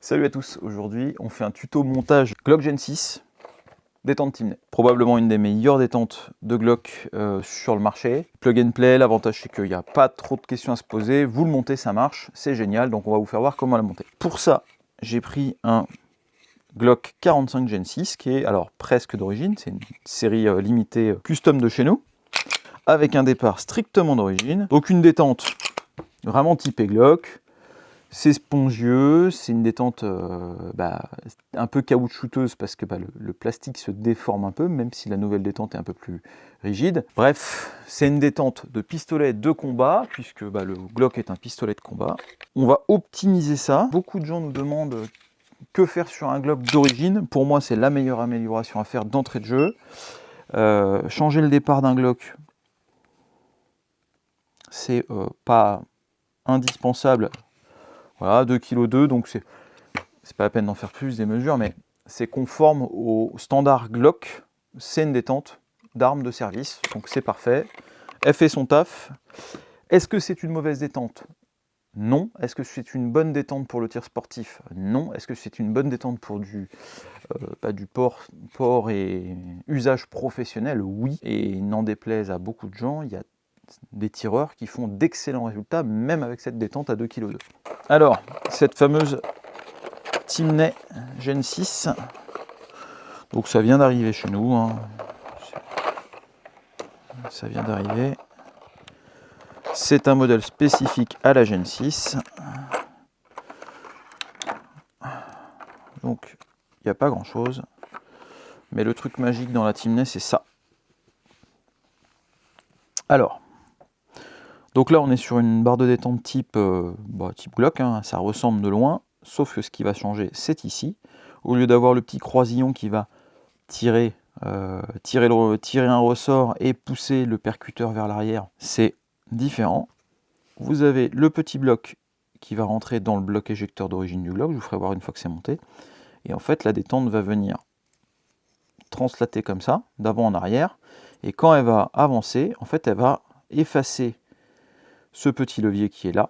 Salut à tous, aujourd'hui on fait un tuto montage Glock Gen 6 détente Timney. Probablement une des meilleures détentes de Glock sur le marché. Plug and play, l'avantage c'est qu'il n'y a pas trop de questions à se poser, vous le montez, ça marche, c'est génial, donc on va vous faire voir comment la monter. Pour ça, j'ai pris un Glock 45 Gen 6 qui est alors presque d'origine, c'est une série limitée custom de chez nous, avec un départ strictement d'origine, donc une détente vraiment typée Glock. C'est spongieux, c'est une détente un peu caoutchouteuse parce que le plastique se déforme un peu, même si la nouvelle détente est un peu plus rigide. Bref, c'est une détente de pistolet de combat, puisque le Glock est un pistolet de combat. On va optimiser ça. Beaucoup de gens nous demandent que faire sur un Glock d'origine. Pour moi, c'est la meilleure amélioration à faire d'entrée de jeu. Changer le départ d'un Glock, c'est pas indispensable. Voilà, 2,2 kg, donc c'est pas la peine d'en faire plus des mesures, mais c'est conforme au standard Glock, c'est une détente d'arme de service, donc c'est parfait. Elle fait son taf. Est-ce que c'est une mauvaise détente? Non. Est-ce que c'est une bonne détente pour le tir sportif? Non. Est-ce que c'est une bonne détente pour du port et usage professionnel? Oui. Et n'en déplaise à beaucoup de gens, il y a des tireurs qui font d'excellents résultats, même avec cette détente à 2,2 kg. Alors, cette fameuse Timney Gen 6, donc ça vient d'arriver chez nous, hein. Ça vient d'arriver. C'est un modèle spécifique à la Gen 6. Donc, il n'y a pas grand chose. Mais le truc magique dans la Timney, c'est ça. Alors, donc là, on est sur une barre de détente type Glock, hein, ça ressemble de loin, sauf que ce qui va changer, c'est ici. Au lieu d'avoir le petit croisillon qui va tirer un ressort et pousser le percuteur vers l'arrière, c'est différent. Vous avez le petit bloc qui va rentrer dans le bloc éjecteur d'origine du Glock, je vous ferai voir une fois que c'est monté. Et en fait, la détente va venir translater comme ça, d'avant en arrière. Et quand elle va avancer, en fait, elle va effacer ce petit levier qui est là.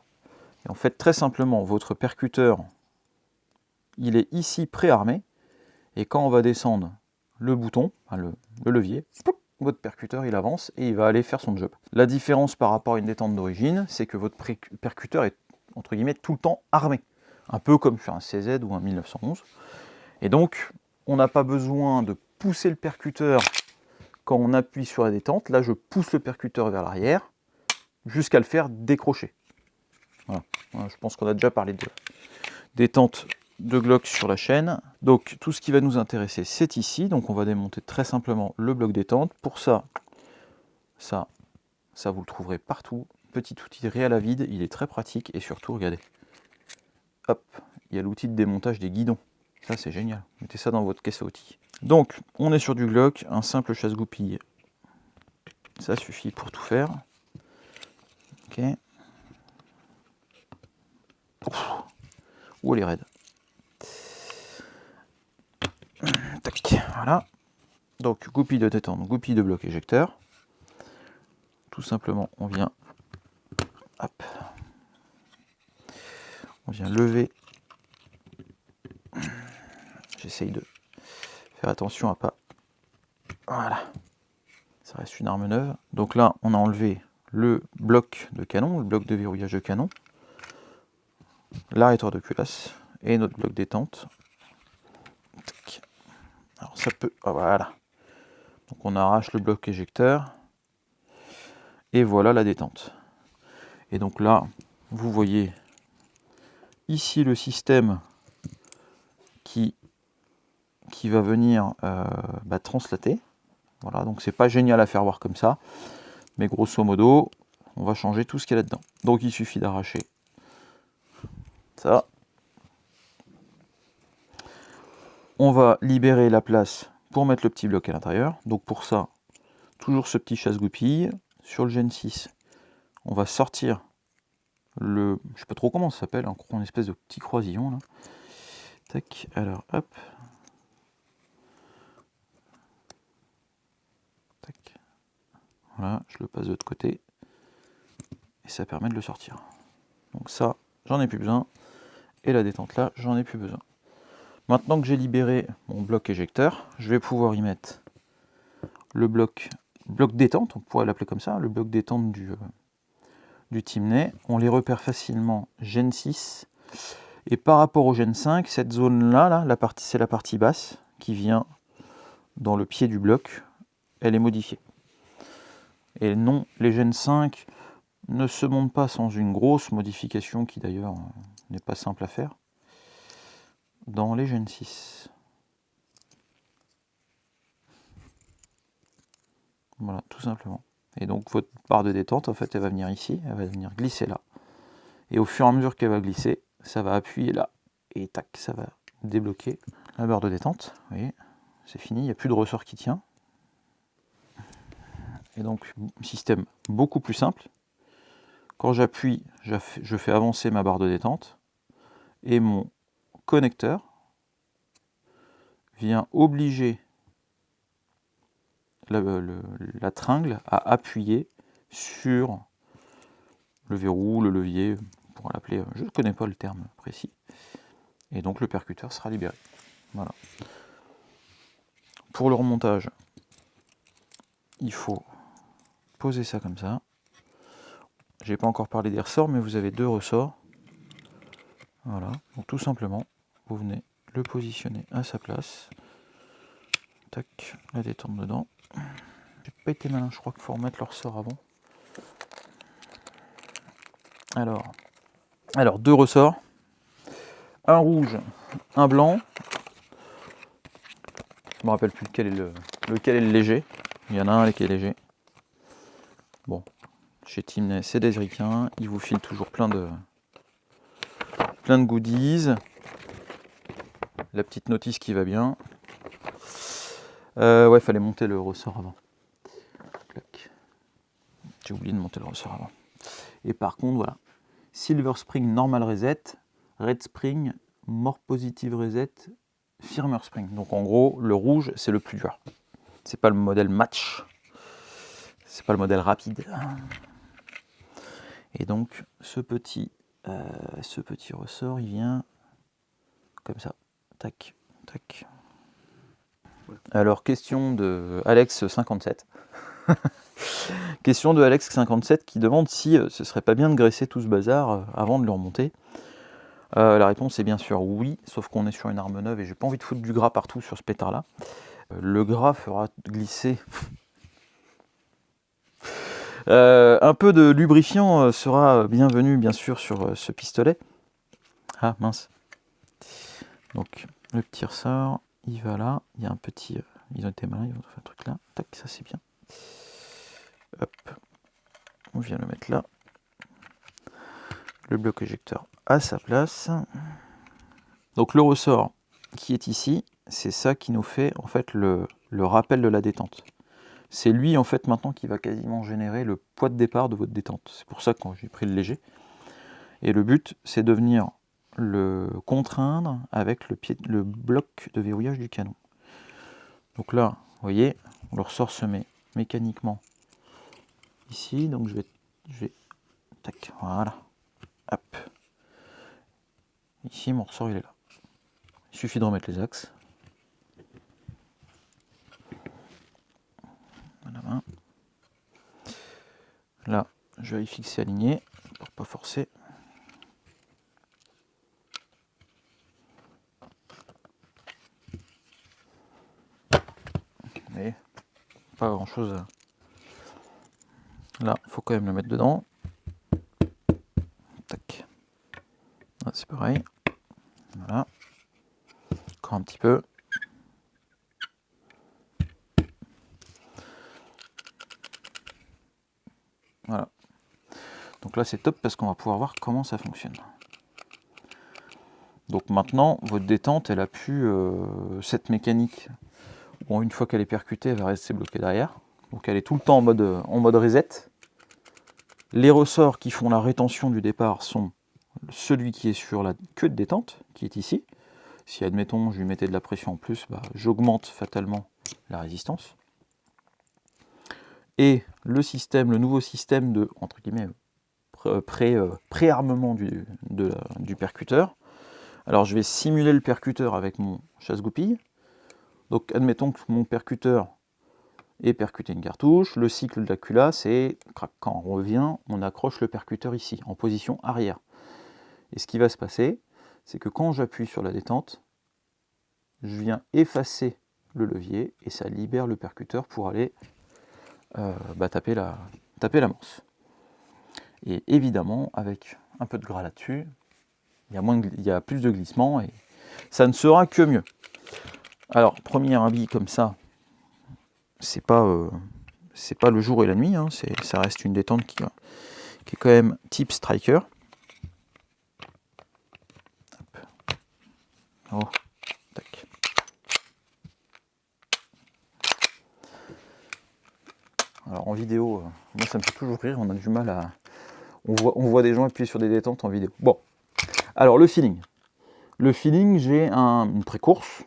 Et en fait, très simplement, votre percuteur, il est ici préarmé. Et quand on va descendre le bouton, le levier, votre percuteur, il avance et il va aller faire son job. La différence par rapport à une détente d'origine, c'est que votre percuteur est, entre guillemets, tout le temps armé. Un peu comme sur un CZ ou un 1911. Et donc, on n'a pas besoin de pousser le percuteur quand on appuie sur la détente. Là, je pousse le percuteur vers l'arrière jusqu'à le faire décrocher. Voilà. Je pense qu'on a déjà parlé de détente de Glock sur la chaîne. Donc, tout ce qui va nous intéresser, c'est ici. Donc, on va démonter très simplement le bloc détente. Pour ça, vous le trouverez partout. Petit outil réel à vide, il est très pratique. Et surtout, regardez, hop, il y a l'outil de démontage des guidons. Ça, c'est génial. Mettez ça dans votre caisse à outils. Donc, on est sur du Glock, un simple chasse-goupille. Ça suffit pour tout faire. Ok. Ouh, elle est raide. Tac, voilà. Donc, goupille de détente, goupille de bloc éjecteur. Tout simplement, on vient, hop, on vient lever. J'essaye de faire attention à pas. Voilà. Ça reste une arme neuve. Donc là, on a enlevé le bloc de canon, le bloc de verrouillage de canon, l'arrêteur de culasse et notre bloc détente. Tac. Alors ça peut. Oh, voilà. Donc on arrache le bloc éjecteur. Et voilà la détente. Et donc là, vous voyez ici le système qui va venir translater. Voilà, donc c'est pas génial à faire voir comme ça. Mais grosso modo, on va changer tout ce qu'il y a là-dedans. Donc il suffit d'arracher ça. On va libérer la place pour mettre le petit bloc à l'intérieur. Donc pour ça, toujours ce petit chasse-goupille. Sur le Gen 6, on va sortir le... Je sais pas trop comment ça s'appelle, une espèce de petit croisillon là. Tac, alors hop. Tac. Voilà, je le passe de l'autre côté. Et ça permet de le sortir. Donc ça, j'en ai plus besoin. et la détente là, j'en ai plus besoin. Maintenant que j'ai libéré mon bloc éjecteur, je vais pouvoir y mettre le bloc détente, on pourrait l'appeler comme ça, le bloc détente du Timney. On les repère facilement Gen 6. Et par rapport au Gen 5, cette zone-là, c'est la partie basse qui vient dans le pied du bloc, elle est modifiée. Et non, les Gen 5 ne se montent pas sans une grosse modification qui d'ailleurs n'est pas simple à faire dans les Gen 6. Voilà, tout simplement. Et donc votre barre de détente, en fait, elle va venir ici, elle va venir glisser là. Et au fur et à mesure qu'elle va glisser, ça va appuyer là. Et tac, ça va débloquer la barre de détente. Vous voyez, c'est fini, il n'y a plus de ressort qui tient. Et donc, système beaucoup plus simple. Quand j'appuie, je fais avancer ma barre de détente. Et mon connecteur vient obliger la tringle à appuyer sur le verrou, le levier, on pourra l'appeler, je ne connais pas le terme précis. Et donc le percuteur sera libéré. Voilà. Pour le remontage, il faut poser ça comme ça. J'ai pas encore parlé des ressorts, mais vous avez 2 ressorts. Voilà. Donc tout simplement, vous venez le positionner à sa place. Tac, la détente dedans. J'ai pas été malin, je crois qu'il faut remettre le ressort avant. Alors 2 ressorts. Un rouge, un blanc. Je me rappelle plus lequel est le léger. Il y en a un qui est léger. Bon, chez Timney, c'est des ricains. Ils vous filent toujours plein de goodies. La petite notice qui va bien. Ouais, fallait monter le ressort avant. J'ai oublié de monter le ressort avant. Et par contre, voilà. Silver Spring Normal Reset, Red Spring More Positive Reset, Firmer Spring. Donc en gros, le rouge, c'est le plus dur. C'est pas le modèle match. C'est pas le modèle rapide. Et donc, ce petit ressort, il vient comme ça. Tac, tac. Alors, question de Alex57. Question de Alex57 qui demande si ce serait pas bien de graisser tout ce bazar avant de le remonter. La réponse est bien sûr oui, sauf qu'on est sur une arme neuve et j'ai pas envie de foutre du gras partout sur ce pétard-là. Le gras fera glisser. Un peu de lubrifiant sera bienvenu bien sûr sur ce pistolet. Ah mince. Donc le petit ressort, il va là. Il y a un petit. Ils ont été malins, ils ont fait un truc là. Tac, ça c'est bien. Hop. On vient le mettre là. Le bloc éjecteur à sa place. Donc le ressort qui est ici, c'est ça qui nous fait en fait le rappel de la détente. C'est lui en fait maintenant qui va quasiment générer le poids de départ de votre détente. C'est pour ça que j'ai pris le léger. Et le but, c'est de venir le contraindre avec le bloc de verrouillage du canon. Donc là, vous voyez, le ressort se met mécaniquement ici. Donc je vais tac, voilà. Hop. Ici, mon ressort, il est là. Il suffit de remettre les axes. Voilà. Là, je vérifie que c'est aligné pour pas forcer. Mais pas grand chose. Là, il faut quand même le mettre dedans. Tac. Ah, c'est pareil. Voilà. Encore un petit peu. Voilà. Donc là, c'est top parce qu'on va pouvoir voir comment ça fonctionne. Donc maintenant, votre détente, elle a pu cette mécanique. Bon, une fois qu'elle est percutée, elle va rester bloquée derrière. Donc elle est tout le temps en mode reset. Les ressorts qui font la rétention du départ sont celui qui est sur la queue de détente, qui est ici. Si, admettons, je lui mettais de la pression en plus, bah, j'augmente fatalement la résistance. Et le nouveau système de, entre guillemets, pré-armement du percuteur, Alors je vais simuler le percuteur avec mon chasse-goupille. Donc admettons que mon percuteur ait percuté une cartouche. Le cycle de la culasse, c'est quand on revient, on accroche le percuteur ici, en position arrière. Et ce qui va se passer, c'est que quand j'appuie sur la détente, je viens effacer le levier et ça libère le percuteur pour aller taper l'amorce. Et évidemment, avec un peu de gras là-dessus, il y a plus de glissement et ça ne sera que mieux. Alors, premier habit comme ça, c'est pas le jour et la nuit, hein, ça reste une détente qui est quand même type striker. Oh, tac. Alors en vidéo, moi ça me fait toujours rire, on a du mal à... On voit des gens appuyer sur des détentes en vidéo. Bon, alors le feeling. Le feeling, j'ai une pré-course,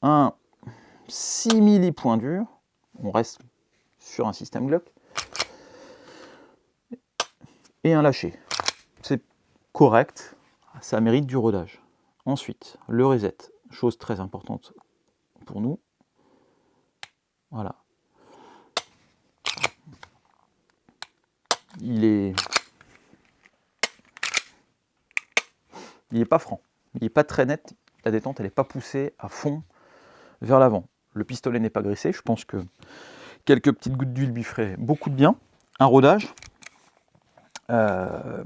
un 6 milli point dur, on reste sur un système Glock, et un lâcher. C'est correct, ça mérite du rodage. Ensuite, le reset, chose très importante pour nous. Voilà. Il est pas franc, il n'est pas très net, la détente elle n'est pas poussée à fond vers l'avant. Le pistolet n'est pas graissé, je pense que quelques petites gouttes d'huile lui feraient beaucoup de bien. Un rodage, ça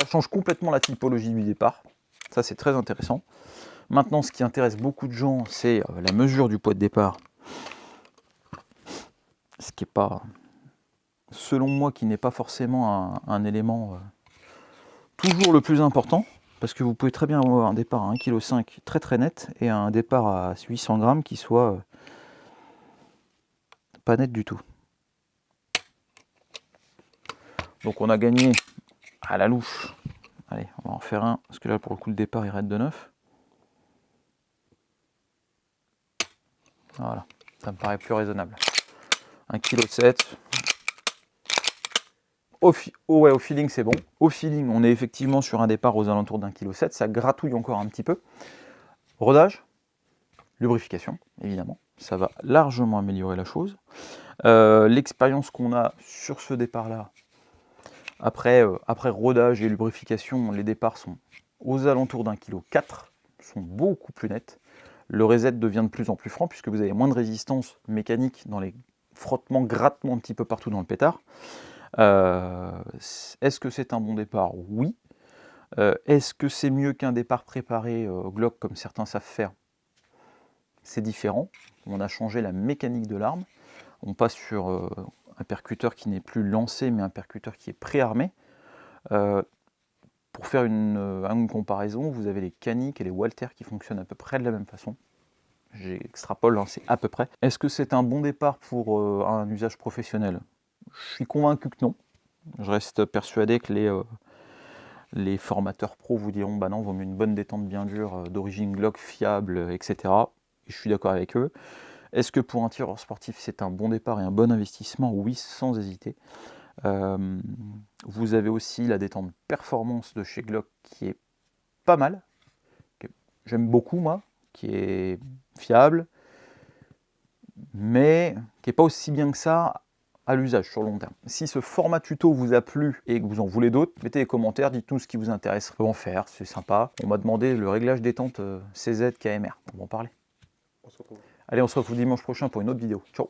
change complètement la typologie du départ, ça c'est très intéressant. Maintenant ce qui intéresse beaucoup de gens, c'est la mesure du poids de départ, ce qui n'est pas, selon moi, qui n'est pas forcément un élément toujours le plus important, parce que vous pouvez très bien avoir un départ à 1,5 kg très très net, et un départ à 800 grammes qui soit pas net du tout. Donc on a gagné à la louche. Allez, on va en faire un, parce que là pour le coup le départ il raide de 9. Voilà, ça me paraît plus raisonnable. 1,7 kg. Au feeling c'est bon. Au feeling on est effectivement sur un départ aux alentours d'1,7 kg. Ça gratouille encore un petit peu. Rodage, lubrification évidemment. Ça va largement améliorer la chose. L'expérience qu'on a sur ce départ là, après rodage et lubrification, les départs sont aux alentours d'1,4 kg, sont beaucoup plus nets. Le reset devient de plus en plus franc puisque vous avez moins de résistance mécanique dans les frottements, grattements un petit peu partout dans le pétard. Est-ce que c'est un bon départ? Oui. Est-ce que c'est mieux qu'un départ préparé Glock comme certains savent faire? C'est différent. On a changé la mécanique de l'arme. On passe sur un percuteur qui n'est plus lancé, mais un percuteur qui est préarmé. Pour faire une comparaison, vous avez les Canik et les Walther qui fonctionnent à peu près de la même façon. J'extrapole, hein, c'est à peu près. Est-ce que c'est un bon départ pour un usage professionnel? Je suis convaincu que non. Je reste persuadé que les formateurs pro vous diront bah non, vaut mieux une bonne détente bien dure, d'origine Glock, fiable, etc. Et je suis d'accord avec eux. Est-ce que pour un tireur sportif c'est un bon départ et un bon investissement? Oui, sans hésiter. Vous avez aussi la détente performance de chez Glock qui est pas mal, que j'aime beaucoup moi, qui est fiable, mais qui n'est pas aussi bien que ça à l'usage sur le long terme. Si ce format tuto vous a plu et que vous en voulez d'autres, mettez les commentaires, dites-nous ce qui vous intéresse. On va en faire, c'est sympa. On m'a demandé le réglage détente CZ KMR, on va en parler. Allez, on se retrouve dimanche prochain pour une autre vidéo. Ciao.